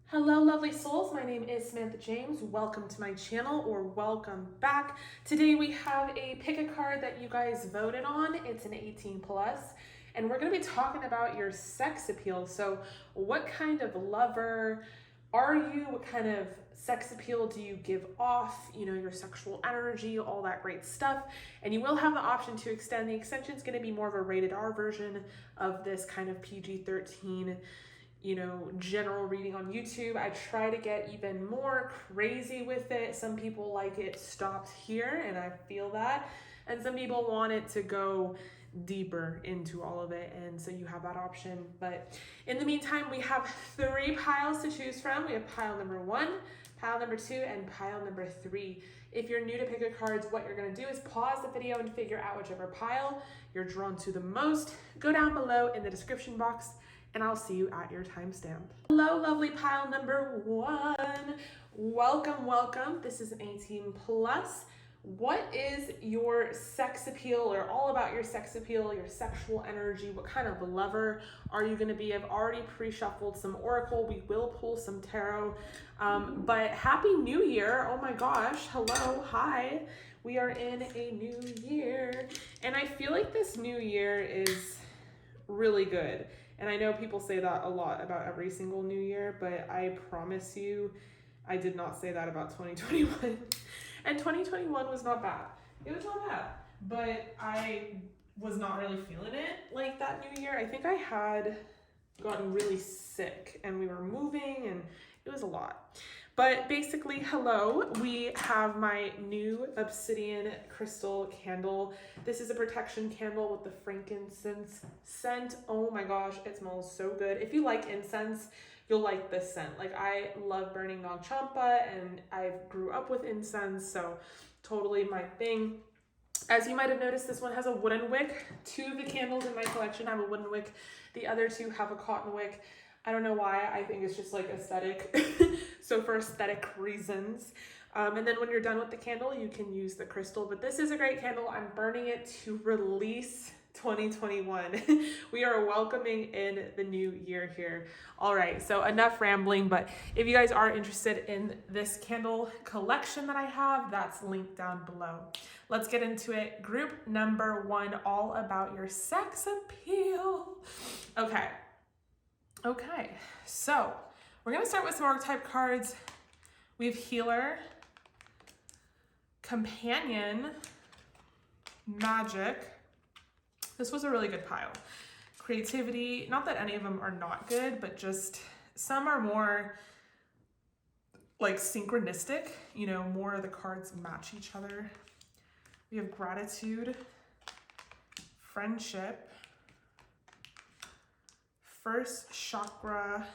Hello lovely souls, my name is Samantha James. Welcome to my channel, or welcome back. Today we have a pick a card that you guys voted on. It's an 18 plus, and we're going to be talking about your sex appeal. So what kind of lover are you? What kind of sex appeal do you give off? You know, your sexual energy, all that great stuff. And you will have the option to extend. The extension is going to be more of a rated R version of this kind of PG-13, you know, general reading on YouTube. I try to get even more crazy with it. Some people like it stopped here, and I feel that. And some people want it to go deeper into all of it, and so you have that option. But in the meantime, we have 3 piles to choose from. We have pile number 1, pile number 2, and pile number 3. If you're new to pick a cards, what you're going to do is pause the video and figure out whichever pile you're drawn to the most. Go down below in the description box, and I'll see you at your timestamp. Hello, lovely pile number 1. Welcome, welcome. This is an 18 plus. What is your sex appeal, or all about your sex appeal, your sexual energy? What kind of lover are you going to be? I've already pre-shuffled some oracle. We will pull some tarot. But happy new year. Oh my gosh. Hello. Hi. We are in a new year. And I feel like this new year is really good. And I know people say that a lot about every single new year, but I promise you, I did not say that about 2021. And 2021 was not bad. It was not bad, but I was not really feeling it like that new year. I think I had gotten really sick, and we were moving, and it was a lot. But basically, hello, we have my new obsidian crystal candle. This is a protection candle with the frankincense scent. Oh my gosh, it smells so good. If you like incense, you'll like this scent. Like, I love burning Nag Champa, and I grew up with incense, so totally my thing. As you might have noticed, this one has a wooden wick. 2 of the candles in my collection have a wooden wick. The other 2 have a cotton wick. I don't know why. I think it's just like aesthetic. So for aesthetic reasons. And then when you're done with the candle, you can use the crystal. But this is a great candle. I'm burning it to release 2021. We are welcoming in the new year here. All right, so enough rambling, but if you guys are interested in this candle collection that I have, that's linked down below. Let's get into it. Group number 1, all about your sex appeal. Okay, so we're gonna start with some archetype cards. We have Healer, Companion, Magic. This was a really good pile. Creativity, not that any of them are not good, but just some are more like synchronistic, you know, more of the cards match each other. We have Gratitude, Friendship, First Chakra,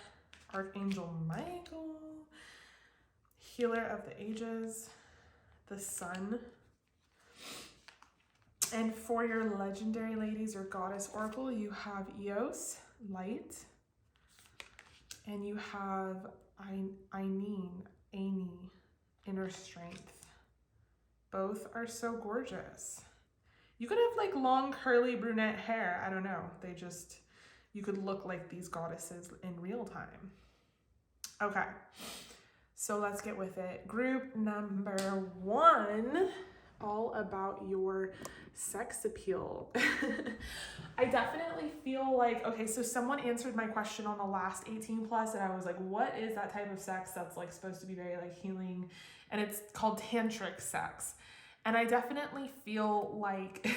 Archangel Michael, Healer of the Ages, the Sun. And for your legendary ladies or goddess oracle, you have Eos, Light, and you have Aini, Inner Strength. Both are so gorgeous. You could have like long curly brunette hair. I don't know. You could look like these goddesses in real time. Okay, so let's get with it. Group number 1, all about your sex appeal. I definitely feel like, okay, so someone answered my question on the last 18 plus, and I was like, what is that type of sex that's like supposed to be very like healing? And it's called tantric sex. And I definitely feel like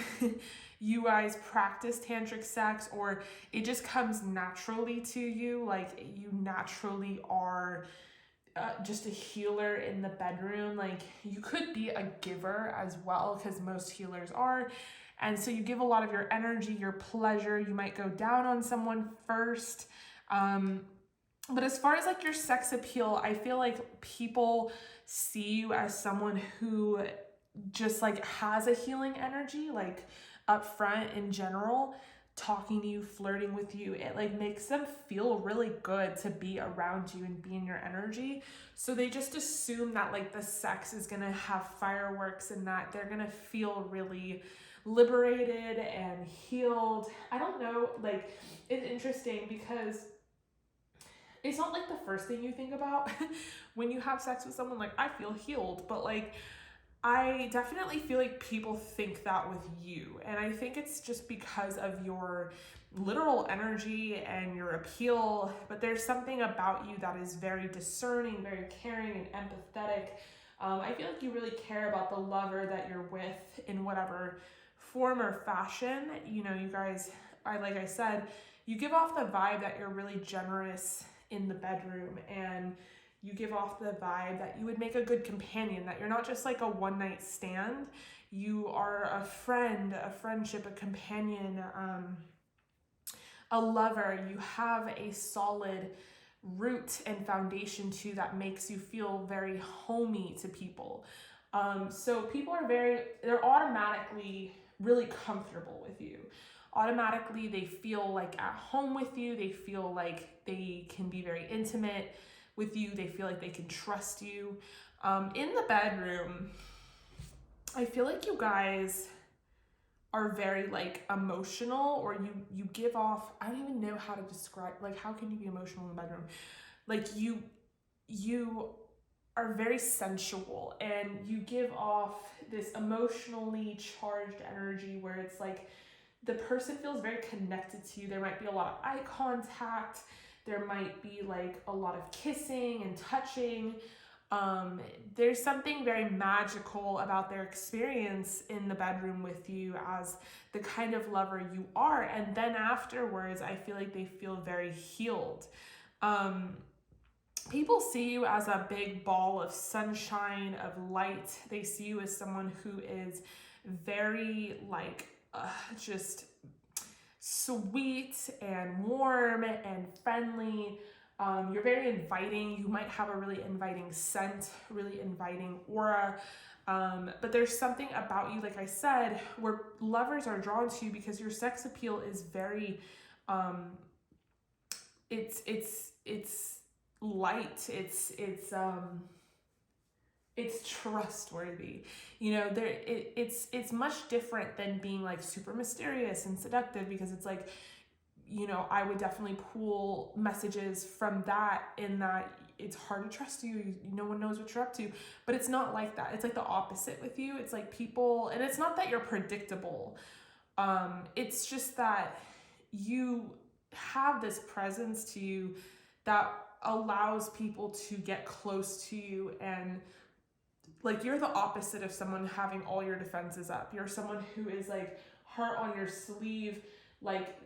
you guys practice tantric sex, or it just comes naturally to you. Like, you naturally are just a healer in the bedroom. Like, you could be a giver as well, because most healers are. And so you give a lot of your energy, your pleasure. You might go down on someone first. But as far as like your sex appeal, I feel like people see you as someone who just like has a healing energy, like up front in general, talking to you, flirting with you. It like makes them feel really good to be around you and be in your energy. So they just assume that like the sex is gonna have fireworks, and that they're gonna feel really liberated and healed. I don't know, like, it's interesting because it's not like the first thing you think about when you have sex with someone. Like, I feel healed, but like, I definitely feel like people think that with you. And I think it's just because of your literal energy and your appeal. But there's something about you that is very discerning, very caring, and empathetic. I feel like you really care about the lover that you're with in whatever form or fashion. You know, you guys, like I said, you give off the vibe that you're really generous in the bedroom, and you give off the vibe that you would make a good companion, that you're not just like a one-night stand. You are a friend, a friendship, a companion, a lover. You have a solid root and foundation too that makes you feel very homey to people. So people are they're automatically really comfortable with you. Automatically, they feel like at home with you. They feel like they can be very intimate with you. They feel like they can trust you. In the bedroom, I feel like you guys are very like emotional, or you give off, I don't even know how to describe, like, how can you be emotional in the bedroom? Like, you are very sensual, and you give off this emotionally charged energy where it's like the person feels very connected to you. There might be a lot of eye contact. There might be like a lot of kissing and touching. There's something very magical about their experience in the bedroom with you as the kind of lover you are. And then afterwards, I feel like they feel very healed. People see you as a big ball of sunshine, of light. They see you as someone who is very like, just sweet and warm and friendly. You're very inviting. You might have a really inviting scent, really inviting aura. But there's something about you, like I said, where lovers are drawn to you because your sex appeal is very, it's light. It's trustworthy. You know, it's much different than being like super mysterious and seductive, because it's like, you know, I would definitely pull messages from that, in that it's hard to trust you. No one knows what you're up to. But it's not like that. It's like the opposite with you. It's like people, and it's not that you're predictable. It's just that you have this presence to you that allows people to get close to you, and like, you're the opposite of someone having all your defenses up. You're someone who is like heart on your sleeve, like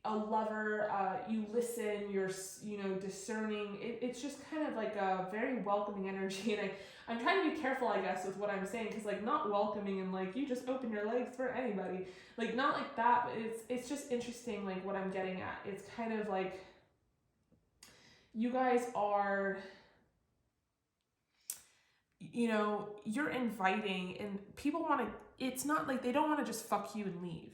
a lover. You listen, you're, you know, discerning. It's just kind of like a very welcoming energy. And I'm trying to be careful, I guess, with what I'm saying, because like, not welcoming and like you just open your legs for anybody, like, not like that. But it's just interesting, like what I'm getting at. It's kind of like you guys are, you know, you're inviting, and people want to, it's not like they don't want to just fuck you and leave.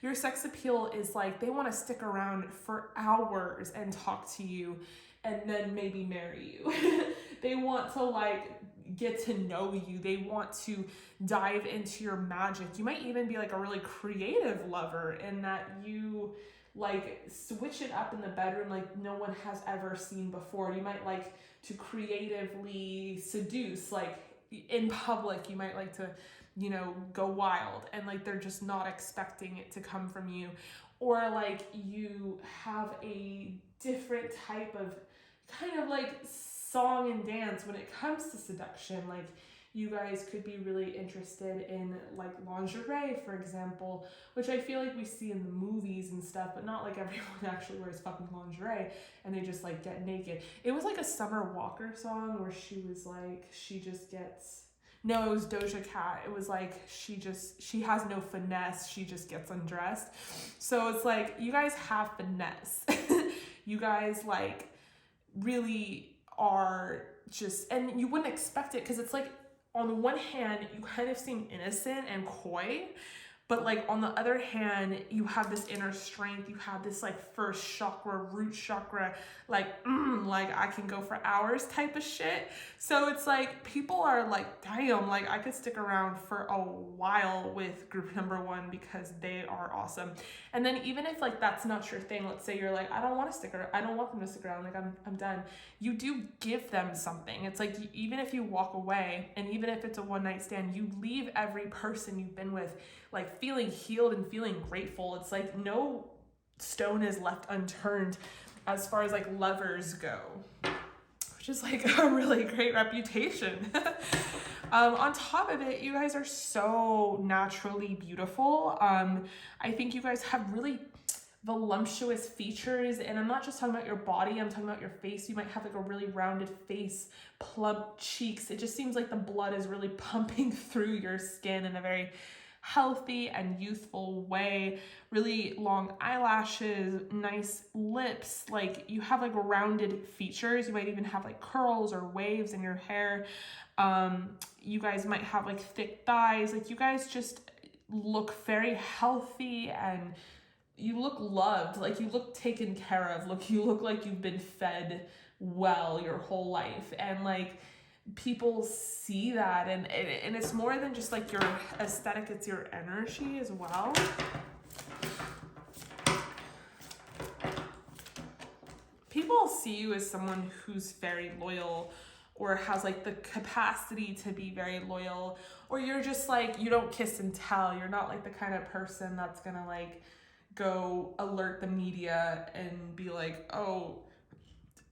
Your sex appeal is like they want to stick around for hours and talk to you and then maybe marry you. They want to like get to know you. They want to dive into your magic. You might even be like a really creative lover, in that you like switch it up in the bedroom like no one has ever seen before. You might like to creatively seduce, like in public. You might like to, you know, go wild, and like they're just not expecting it to come from you. Or like you have a different type of kind of like song and dance when it comes to seduction. Like, you guys could be really interested in like lingerie, for example, which I feel like we see in the movies and stuff, but not like everyone actually wears fucking lingerie and they just like get naked. It was like a Summer Walker song where she was like, she just gets, no, it was Doja Cat. It was like, she has no finesse, she just gets undressed. So it's like, you guys have finesse. You guys like really are just, and you wouldn't expect it, because it's like, on the one hand, you kind of seem innocent and coy, But like on the other hand, you have this inner strength, you have this like first chakra, root chakra, like I can go for hours type of shit. So it's like people are like, damn, like I could stick around for a while with group number 1 because they are awesome. And then even if like that's not your thing, let's say you're like, I don't want to stick around, I don't want them to stick around, like I'm done. You do give them something. It's like even if you walk away, and even if it's a one night stand, you leave every person you've been with like feeling healed and feeling grateful. It's like no stone is left unturned as far as like lovers go, which is like a really great reputation. On top of it, you guys are so naturally beautiful. I think you guys have really voluptuous features, and I'm not just talking about your body, I'm talking about your face. You might have like a really rounded face, plump cheeks. It just seems like the blood is really pumping through your skin in a very healthy and youthful way. Really long eyelashes, nice lips, like you have like rounded features. You might even have like curls or waves in your hair. You guys might have like thick thighs. Like you guys just look very healthy, and you look loved, like you look taken care of. Look, you look like you've been fed well your whole life, and like people see that, and it's more than just like your aesthetic, it's your energy as well. People see you as someone who's very loyal, or has like the capacity to be very loyal, or you're just like, you don't kiss and tell. You're not like the kind of person that's gonna like go alert the media and be like, oh,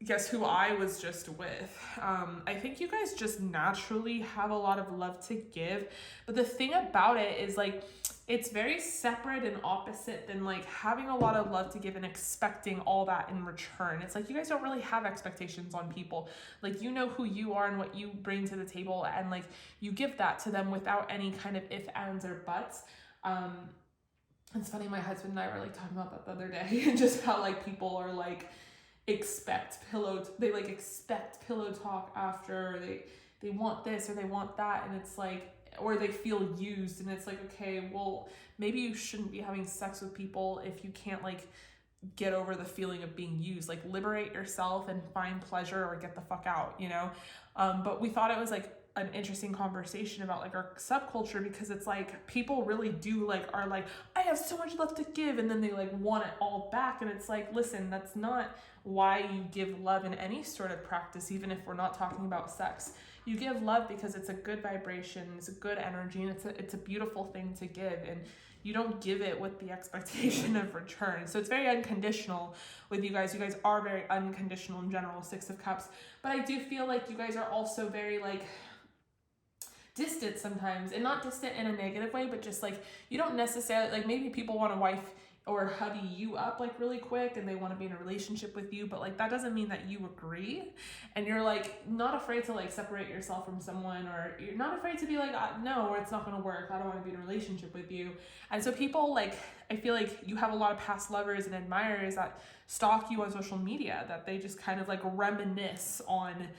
guess who I was just with. I think you guys just naturally have a lot of love to give, but the thing about it is like it's very separate and opposite than like having a lot of love to give and expecting all that in return. It's like you guys don't really have expectations on people. Like you know who you are and what you bring to the table, and like you give that to them without any kind of ifs, ands, or buts. It's funny, my husband and I were like talking about that the other day, and just how like people are like expect pillow talk after, they want this or they want that, and it's like, or they feel used, and it's like, okay, well maybe you shouldn't be having sex with people if you can't like get over the feeling of being used. Like liberate yourself and find pleasure, or get the fuck out, you know. But we thought it was like an interesting conversation about like our subculture, because it's like people really do like are like, I have so much love to give, and then they like want it all back, and it's like, listen, that's not why you give love in any sort of practice. Even if we're not talking about sex, you give love because it's a good vibration, it's a good energy, and it's a beautiful thing to give, and you don't give it with the expectation of return. So it's very unconditional with you guys. You guys are very unconditional in general, 6 of Cups, but I do feel like you guys are also very like distant sometimes, and not distant in a negative way, but just like you don't necessarily like, maybe people want to wife or hubby you up like really quick, and they want to be in a relationship with you, but like that doesn't mean that you agree, and you're like not afraid to like separate yourself from someone, or you're not afraid to be like, no, or it's not going to work, I don't want to be in a relationship with you. And so people like, I feel like you have a lot of past lovers and admirers that stalk you on social media, that they just kind of like reminisce on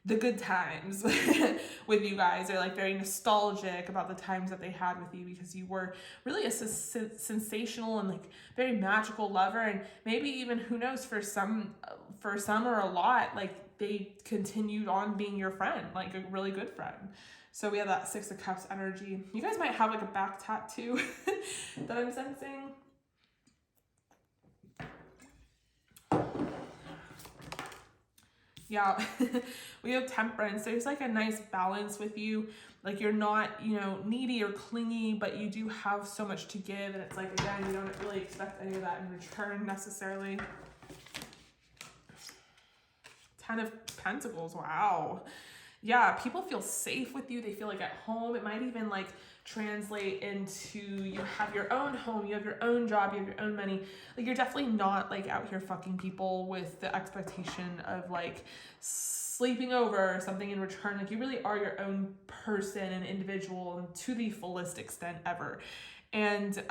the good times with you guys. They're like very nostalgic about the times that they had with you, because you were really a sensational and like very magical lover. And maybe even, who knows, for some or a lot, like they continued on being your friend, like a really good friend. So we have that 6 of Cups energy. You guys might have like a back tattoo that I'm sensing. Yeah, we have Temperance. There's like a nice balance with you. Like you're not, you know, needy or clingy, but you do have so much to give. And it's like, again, you don't really expect any of that in return necessarily. 10 of Pentacles. Wow. Yeah, people feel safe with you. They feel like at home. It might even like translate into, you have your own home, you have your own job, you have your own money. Like you're definitely not like out here fucking people with the expectation of like sleeping over or something in return. Like you really are your own person and individual, and to the fullest extent ever. And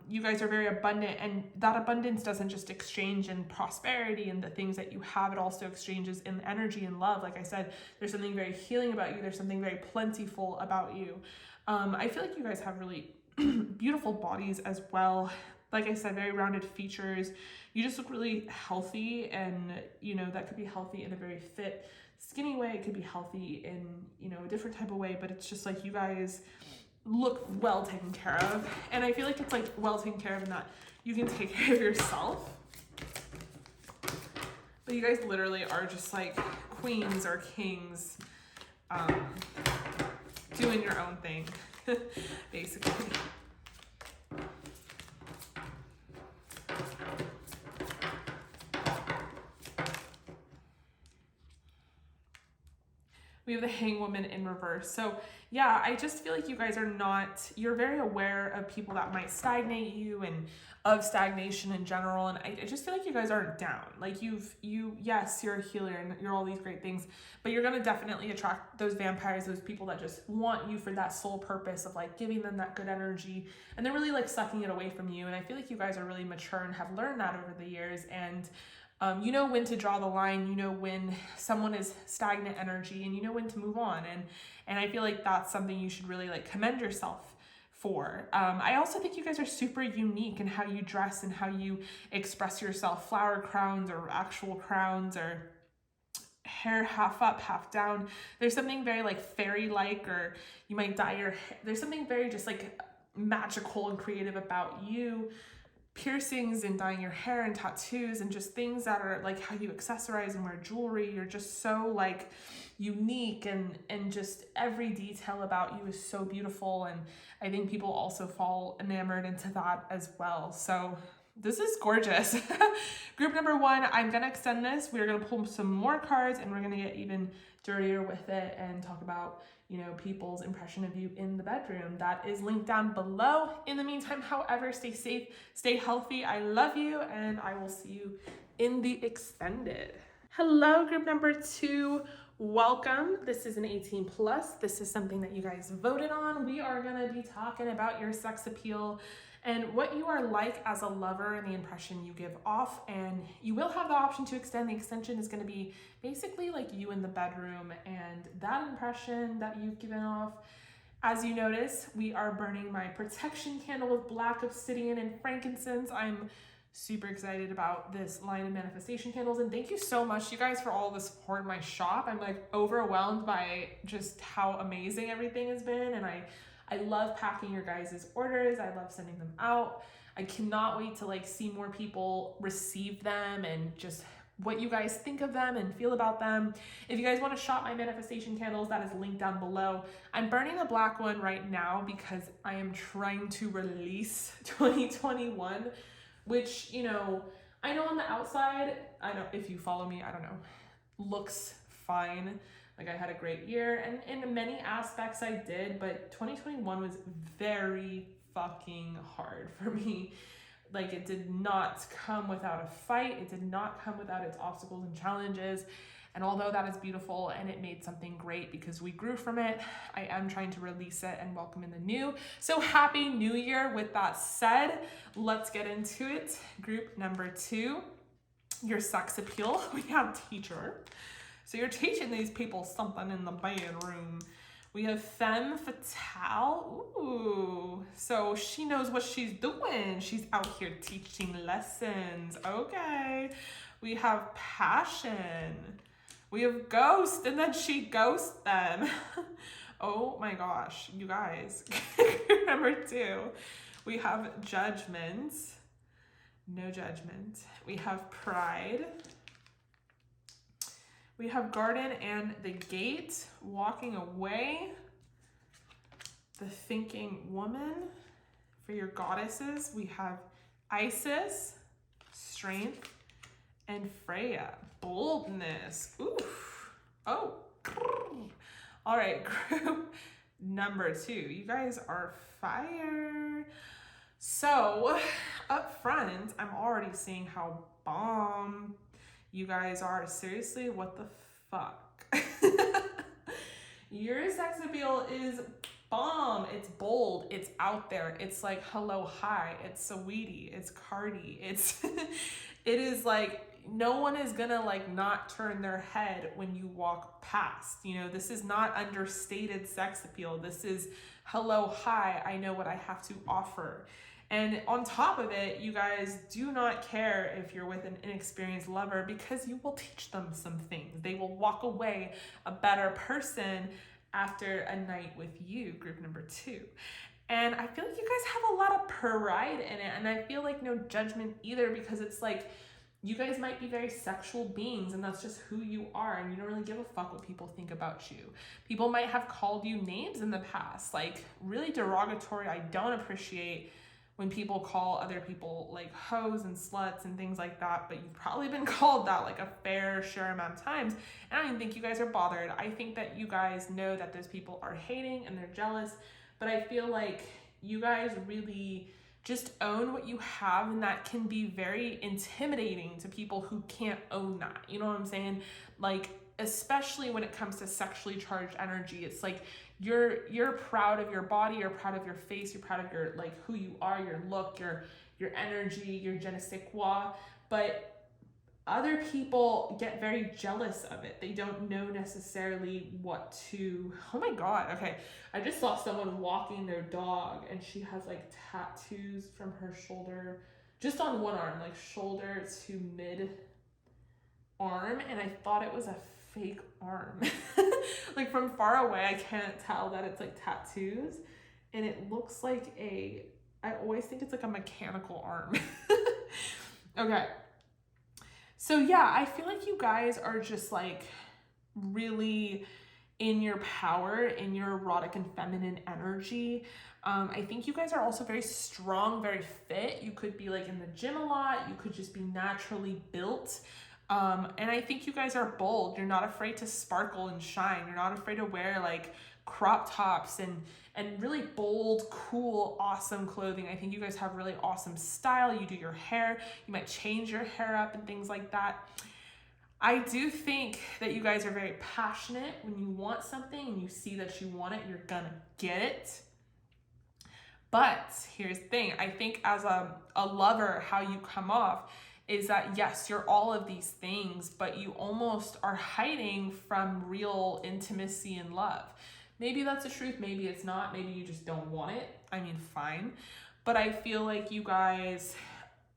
you guys are very abundant, and that abundance doesn't just exchange in prosperity and the things that you have, it also exchanges in energy and love. Like I said, there's something very healing about you. There's something very plentiful about you. I feel like you guys have really beautiful bodies as well. Like I said, very rounded features. You just look really healthy, and you know, that could be healthy in a very fit, skinny way. It could be healthy in, you know, a different type of way, but it's just like you guys look well taken care of. And I feel like it's like well taken care of in that you can take care of yourself. But you guys literally are just like queens or kings, doing your own thing, basically. We have the Hangwoman in reverse. So yeah, I just feel like you guys are not, you're very aware of people that might stagnate you and of stagnation in general. And I just feel like you guys aren't down. Like yes, you're a healer and you're all these great things, but you're going to definitely attract those vampires, those people that just want you for that sole purpose of like giving them that good energy. And they're really like sucking it away from you. And I feel like you guys are really mature and have learned that over the years. And you know when to draw the line, you know when someone is stagnant energy, and you know when to move on. And I feel like that's something you should really like commend yourself for. I also think you guys are super unique in how you dress and how you express yourself. Flower crowns or actual crowns, or hair half up, half down. There's something very like fairy-like, or you might dye your hair. There's something very just like magical and creative about you. Piercings and dyeing your hair and tattoos and just things that are like how you accessorize and wear jewelry. You're just so like unique, and just every detail about you is so beautiful. And I think people also fall enamored into that as well. So this is gorgeous. Group number 1, I'm gonna extend this. We're gonna pull some more cards, and we're gonna get even dirtier with it and talk about, you know, people's impression of you in the bedroom. That is linked down below. In the meantime, however, stay safe, stay healthy. I love you, and I will see you in the extended. Hello, group number 2. Welcome. This is an 18 plus. This is something that you guys voted on. We are gonna be talking about your sex appeal and what you are like as a lover and the impression you give off. And you will have the option to extend. The extension is going to be basically like you in the bedroom and that impression that you've given off. As you notice, we are burning my protection candle with black obsidian and frankincense. I'm super excited about this line of manifestation candles, and thank you so much, you guys, for all the support in my shop. I'm like overwhelmed by just how amazing everything has been, and I love packing your guys' orders. I love sending them out. I cannot wait to like see more people receive them and just what you guys think of them and feel about them. If you guys want to shop my manifestation candles, that is linked down below. I'm burning the black one right now because I am trying to release 2021, which, you know, I know on the outside, I don't, if you follow me, I don't know, looks fine. Like I had a great year, and in many aspects I did, but 2021 was very fucking hard for me. Like it did not come without a fight. It did not come without its obstacles and challenges. And although that is beautiful and it made something great because we grew from it, I am trying to release it and welcome in the new. So happy new year. With that said, let's get into it. Group number 2, your sex appeal. We have teacher. So you're teaching these people something in the bedroom. We have femme fatale. Ooh, so she knows what she's doing. She's out here teaching lessons. Okay. We have passion. We have ghost, and then she ghosts them. Oh my gosh, you guys. Number 2, we have judgment. No judgment. We have pride. We have garden and the gate, walking away. The thinking woman. For your goddesses, we have Isis, strength, and Freya, boldness. Oof. Oh. All right, group number 2. You guys are fire. So up front, I'm already seeing how bomb you guys are. Seriously, what the fuck? Your sex appeal is bomb. It's bold. It's out there. It's like hello, hi. It's sweetie. It's Cardi. It's it is like no one is gonna like not turn their head when you walk past. You know, this is not understated sex appeal. This is hello, hi, I know what I have to offer. And on top of it, you guys do not care if you're with an inexperienced lover, because you will teach them some things. They will walk away a better person after a night with you, group number 2. And I feel like you guys have a lot of pride in it. And I feel like no judgment either, because it's like, you guys might be very sexual beings and that's just who you are, and you don't really give a fuck what people think about you. People might have called you names in the past, like really derogatory. I don't appreciate when people call other people like hoes and sluts and things like that, but you've probably been called that like a fair share amount of times. And I don't even think you guys are bothered. I think that you guys know that those people are hating and they're jealous, but I feel like you guys really just own what you have, and that can be very intimidating to people who can't own that. You know what I'm saying? Like, especially when it comes to sexually charged energy, it's like you're proud of your body, you're proud of your face, you're proud of your like who you are, your look, your energy, your je ne sais quoi, but other people get very jealous of it. They don't know necessarily what to, oh my God, okay. I just saw someone walking their dog and she has like tattoos from her shoulder, just on one arm, like shoulder to mid arm. And I thought it was a fake arm. Like from far away, I can't tell that it's like tattoos. And it looks like I always think it's like a mechanical arm. Okay. So yeah, I feel like you guys are just like really in your power, in your erotic and feminine energy. I think you guys are also very strong, very fit. You could be like in the gym a lot. You could just be naturally built. And I think you guys are bold. You're not afraid to sparkle and shine. You're not afraid to wear like crop tops and really bold, cool, awesome clothing. I think you guys have really awesome style. You do your hair, you might change your hair up and things like that. I do think that you guys are very passionate. When you want something and you see that you want it, you're gonna get it. But here's the thing. I think as a lover, how you come off is that yes, you're all of these things, but you almost are hiding from real intimacy and love. Maybe that's the truth, maybe it's not, maybe you just don't want it. I mean, fine. But I feel like you guys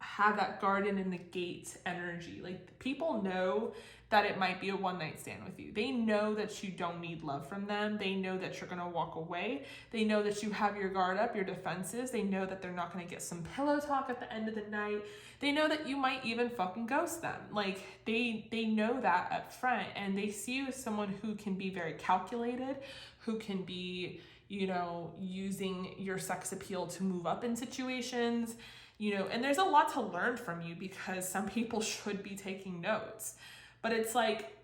have that garden in the gate energy. Like people know that it might be a one night stand with you. They know that you don't need love from them. They know that you're gonna walk away. They know that you have your guard up, your defenses. They know that they're not gonna get some pillow talk at the end of the night. They know that you might even fucking ghost them. Like they know that up front, and they see you as someone who can be very calculated, who can be, you know, using your sex appeal to move up in situations, you know, and there's a lot to learn from you because some people should be taking notes. But it's like,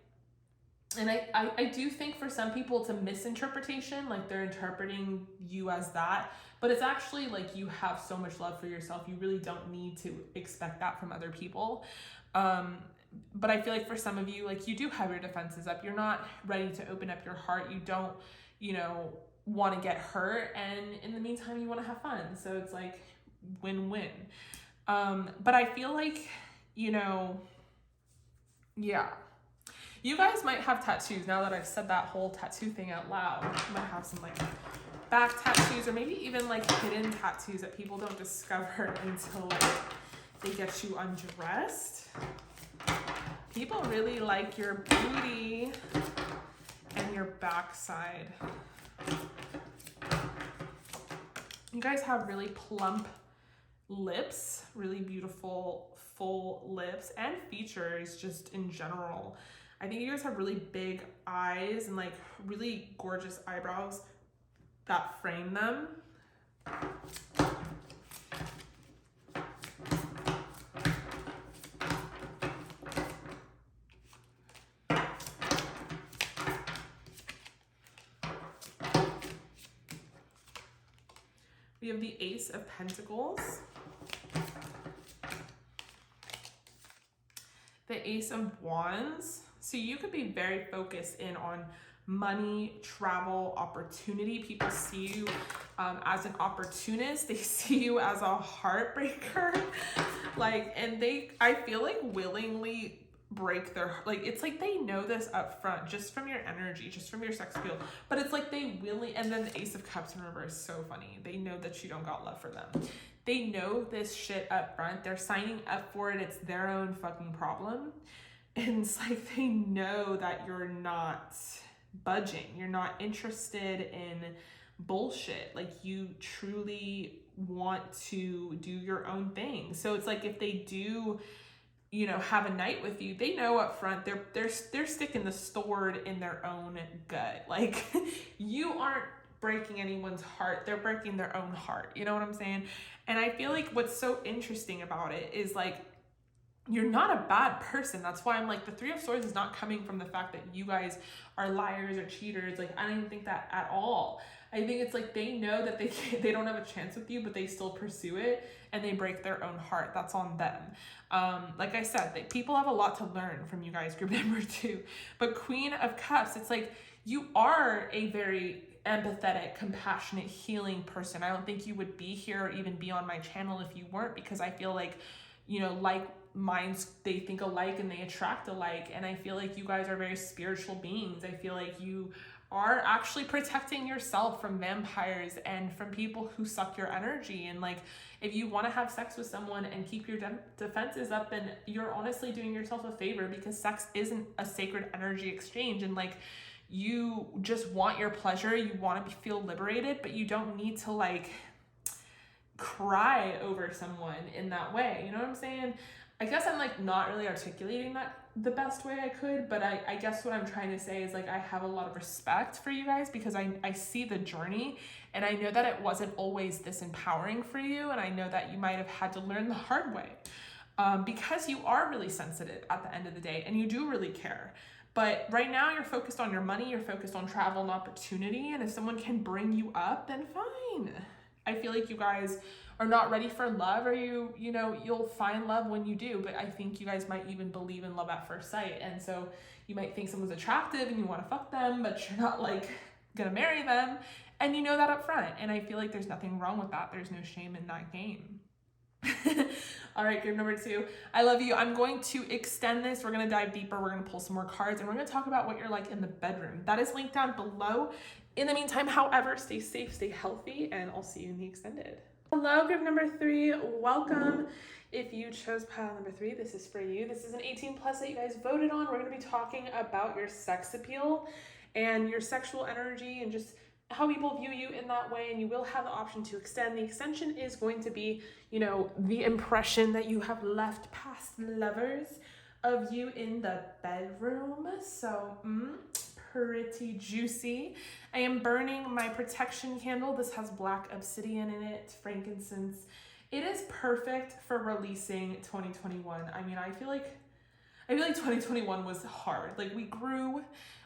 and I do think for some people it's a misinterpretation, like they're interpreting you as that, but it's actually like you have so much love for yourself, you really don't need to expect that from other people. But I feel like for some of you, like you do have your defenses up, you're not ready to open up your heart, you don't, you know, want to get hurt, and in the meantime you want to have fun, so it's like win-win. But I feel like, you know, yeah, you guys might have tattoos. Now that I've said that whole tattoo thing out loud, you might have some like back tattoos, or maybe even like hidden tattoos that people don't discover until like they get you undressed. People really like your booty and your backside. You guys have really plump lips, really beautiful full lips, and features just in general. I think you guys have really big eyes and like really gorgeous eyebrows that frame them. We have the Ace of Pentacles, the Ace of Wands. So you could be very focused in on money, travel, opportunity. People see you as an opportunist. They see you as a heartbreaker. Like, and I feel like willingly break their, like, it's like they know this up front just from your energy, just from your sex appeal, but it's like they and then the Ace of Cups in reverse is so funny. They know that you don't got love for them. They know this shit up front. They're signing up for it. It's their own fucking problem. And it's like they know that you're not budging. You're not interested in bullshit. Like, you truly want to do your own thing. So it's like if they do, you know, have a night with you, they know up front they're sticking the sword in their own gut. Like, you aren't breaking anyone's heart, they're breaking their own heart. You know what I'm saying? And I feel like what's so interesting about it is, like, you're not a bad person. That's why I'm like, the Three of Swords is not coming from the fact that you guys are liars or cheaters. Like, I don't even think that at all. I think it's like they know that they don't have a chance with you, but they still pursue it and they break their own heart. That's on them. Like I said, people have a lot to learn from you guys, group number 2. But Queen of Cups, it's like you are a very empathetic, compassionate, healing person. I don't think you would be here or even be on my channel if you weren't, because I feel like, you know, like minds, they think alike and they attract alike. And I feel like you guys are very spiritual beings. I feel like you are actually protecting yourself from vampires and from people who suck your energy. And like, if you want to have sex with someone and keep your defenses up, then you're honestly doing yourself a favor, because sex isn't a sacred energy exchange. And like, you just want your pleasure, you want to feel liberated, but you don't need to like cry over someone in that way. You know what I'm saying? I guess I'm like not really articulating that the best way I could, but I guess what I'm trying to say is, like, I have a lot of respect for you guys, because I see the journey, and I know that it wasn't always this empowering for you, and I know that you might have had to learn the hard way, because you are really sensitive at the end of the day, and you do really care. But right now you're focused on your money, you're focused on travel and opportunity, and if someone can bring you up, then fine. I feel like you guys are not ready for love, or you know, you'll find love when you do, but I think you guys might even believe in love at first sight. And so you might think someone's attractive and you want to fuck them, but you're not like gonna marry them, and you know that up front. And I feel like there's nothing wrong with that. There's no shame in that game. All right, group number 2, I love you. I'm going to extend this. We're going to dive deeper. We're going to pull some more cards, and we're going to talk about what you're like in the bedroom. That is linked down below. In the meantime, however, stay safe, stay healthy, and I'll see you in the extended. Hello, group number 3. Welcome. If you chose pile number 3, this is for you. This is an 18+ that you guys voted on. We're going to be talking about your sex appeal and your sexual energy and just how people view you in that way, and you will have the option to extend. The extension is going to be, you know, the impression that you have left past lovers of you in the bedroom. So, pretty juicy. I am burning my protection candle. This has black obsidian in it, frankincense. It is perfect for releasing 2021. I mean, I feel like 2021 was hard. Like, we grew,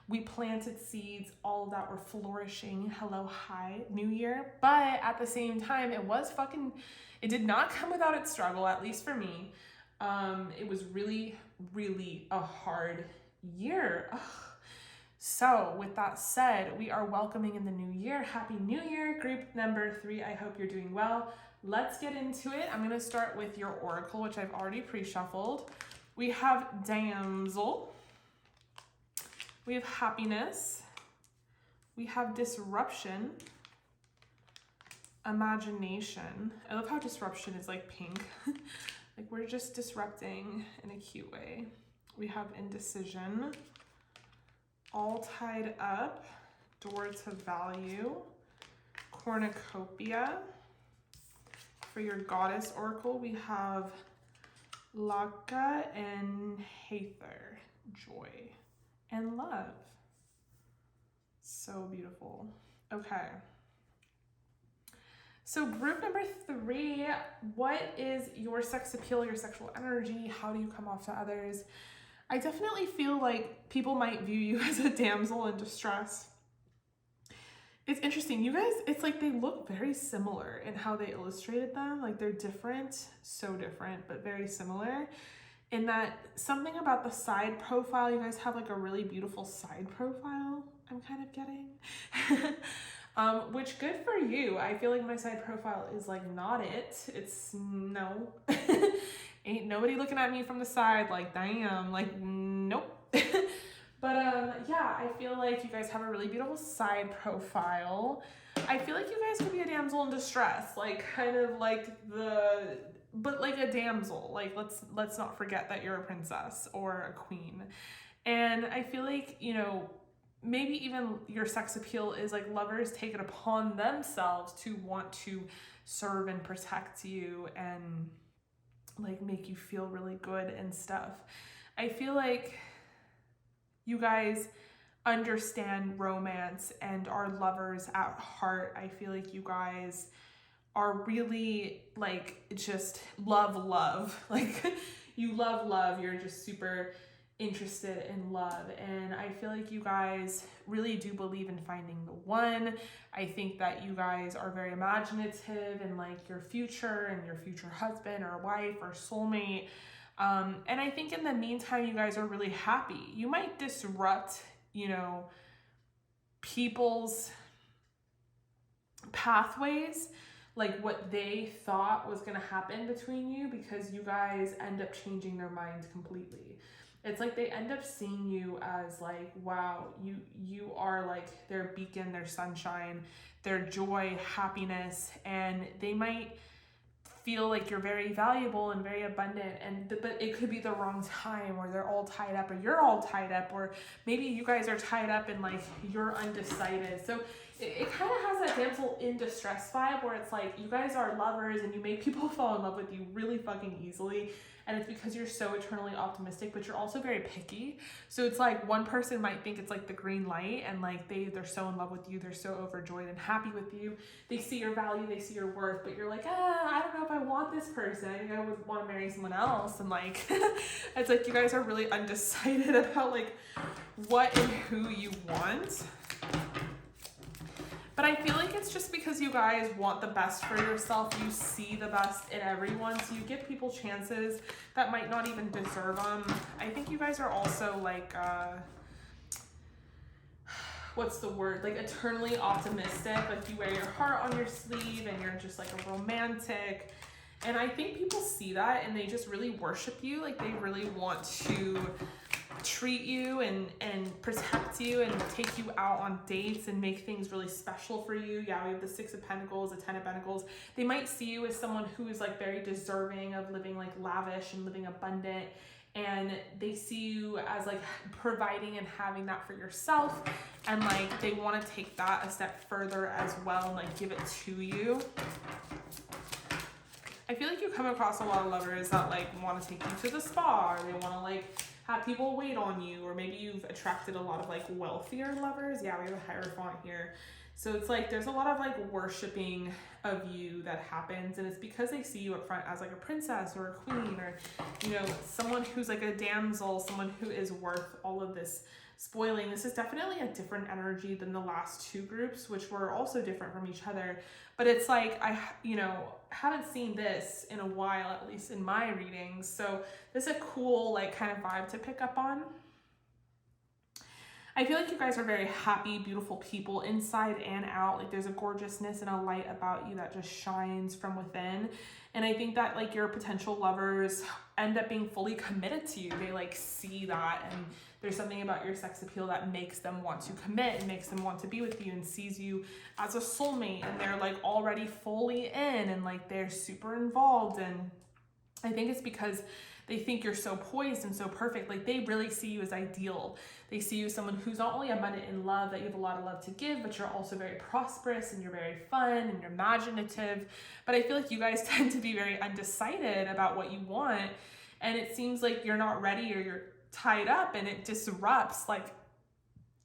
we planted seeds, all of that were flourishing. Hello, hi, new year. But at the same time, it did not come without its struggle, at least for me. It was really, really a hard year. Ugh. So with that said, we are welcoming in the new year. Happy New Year, group number 3. I hope you're doing well. Let's get into it. I'm gonna start with your oracle, which I've already pre-shuffled. We have Damsel. We have Happiness. We have Disruption. Imagination. I love how disruption is like pink. Like, we're just disrupting in a cute way. We have Indecision. All Tied Up. Door to Value. Cornucopia. For your Goddess Oracle, we have Laka and Haether. Joy and love. So beautiful. Okay. So group number 3, what is your sex appeal, your sexual energy? How do you come off to others? I definitely feel like people might view you as a damsel in distress. It's interesting. You guys, it's like they look very similar in how they illustrated them. Like, they're different, so different, but very similar. In that something about the side profile, you guys have like a really beautiful side profile, I'm I'm kind of getting. Which good for you. I feel like my side profile is like not it. It's no. Ain't nobody looking at me from the side like damn, like nope. But yeah, I feel like you guys have a really beautiful side profile. I feel like you guys could be a damsel in distress, like kind of like but like a damsel. Like let's not forget that you're a princess or a queen. And I feel like, you know, maybe even your sex appeal is like lovers take it upon themselves to want to serve and protect you and like make you feel really good and stuff. I feel like you guys understand romance and are lovers at heart. I feel like you guys are really like just love. Like you love. You're just super interested in love. And I feel like you guys really do believe in finding the one. I think that you guys are very imaginative and like your future and your future husband or wife or soulmate. And I think in the meantime, you guys are really happy. You might disrupt, you know, people's pathways, like what they thought was going to happen between you, because you guys end up changing their minds completely. It's like they end up seeing you as like, wow, you are like their beacon, their sunshine, their joy, happiness, and they might feel like you're very valuable and very abundant, but it could be the wrong time, or they're all tied up, or you're all tied up, or maybe you guys are tied up and like you're undecided. So it kind of has that damsel in distress vibe where it's like you guys are lovers and you make people fall in love with you really fucking easily. And it's because you're so eternally optimistic, but you're also very picky. So it's like one person might think it's like the green light and like they're so in love with you, they're so overjoyed and happy with you. They see your value, they see your worth, but you're like, I don't know if I want this person. I think I would want to marry someone else. And like, it's like you guys are really undecided about like what and who you want. But I feel like it's just because you guys want the best for yourself. You see the best in everyone. So you give people chances that might not even deserve them. I think you guys are also like, what's the word? Like eternally optimistic. Like you wear your heart on your sleeve and you're just like a romantic. And I think people see that and they just really worship you. Like they really want to treat you and protect you and take you out on dates and make things really special for you. Yeah, we have the 6 of Pentacles, the 10 of Pentacles. They might see you as someone who is like very deserving of living like lavish and living abundant, and they see you as like providing and having that for yourself, and like they want to take that a step further as well and like give it to you. I feel like you come across a lot of lovers that like want to take you to the spa, or they want to like have people wait on you, or maybe you've attracted a lot of like wealthier lovers. Yeah, we have a Hierophant here. So it's like there's a lot of like worshiping of you that happens, and it's because they see you up front as like a princess or a queen, or you know, someone who's like a damsel, someone who is worth all of this spoiling. This is definitely a different energy than the last 2 groups, which were also different from each other. But it's like I haven't seen this in a while, at least in my readings. So this is a cool like kind of vibe to pick up on. I feel like you guys are very happy, beautiful people inside and out. Like there's a gorgeousness and a light about you that just shines from within. And I think that like your potential lovers end up being fully committed to you. They like see that, and there's something about your sex appeal that makes them want to commit and makes them want to be with you and sees you as a soulmate, and they're like already fully in and like they're super involved. And I think it's because they think you're so poised and so perfect. Like they really see you as ideal. They see you as someone who's not only abundant in love, that you have a lot of love to give, but you're also very prosperous and you're very fun and you're imaginative. But I feel like you guys tend to be very undecided about what you want. And it seems like you're not ready, or you're tied up, and it disrupts like,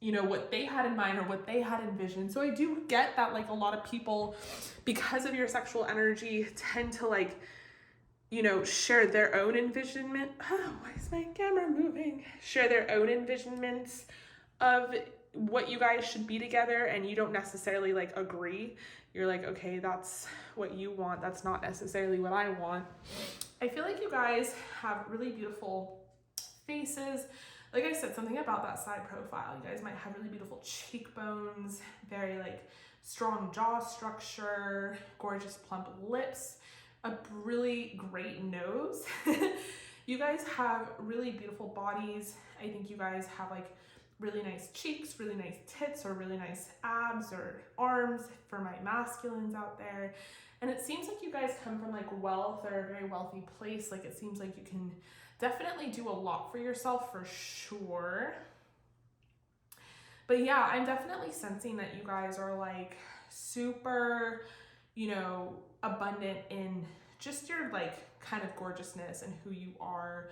you know, what they had in mind or what they had envisioned. So I do get that like a lot of people, because of your sexual energy, tend to like, you know, share their own envisionment. Oh, why is my camera moving? Share their own envisionments of what you guys should be together, and you don't necessarily like agree. You're like, okay, that's what you want. That's not necessarily what I want. I feel like you guys have really beautiful faces, like I said, something about that side profile. You guys might have really beautiful cheekbones, very like strong jaw structure, gorgeous plump lips, a really great nose. You guys have really beautiful bodies. I think you guys have like really nice cheeks, really nice tits, or really nice abs or arms for my masculines out there. And it seems like you guys come from like wealth or a very wealthy place. Like it seems like you can definitely do a lot for yourself for sure. But yeah, I'm definitely sensing that you guys are like super, you know, abundant in just your like kind of gorgeousness and who you are.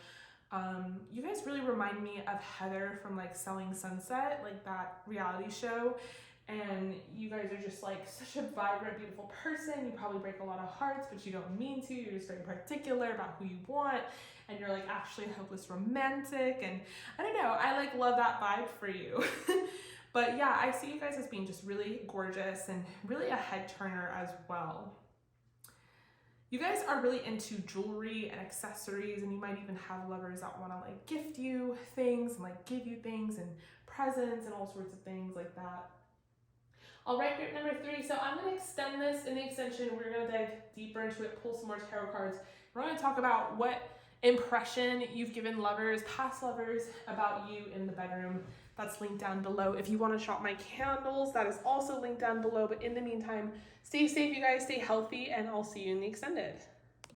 You guys really remind me of Heather from like Selling Sunset, like that reality show. And you guys are just like such a vibrant, beautiful person. You probably break a lot of hearts, but you don't mean to. You're just very particular about who you want. And you're like actually a hopeless romantic. And I don't know, I like love that vibe for you. But yeah, I see you guys as being just really gorgeous and really a head turner as well. You guys are really into jewelry and accessories, and you might even have lovers that want to like gift you things and like give you things and presents and all sorts of things like that. All right, group number 3. So I'm going to extend this in the extension. We're going to dive deeper into it, pull some more tarot cards. We're going to talk about what impression you've given lovers, past lovers, about you in the bedroom. That's linked down below. If you want to shop my candles, that is also linked down below. But in the meantime, stay safe, you guys, stay healthy, and I'll see you in the extended.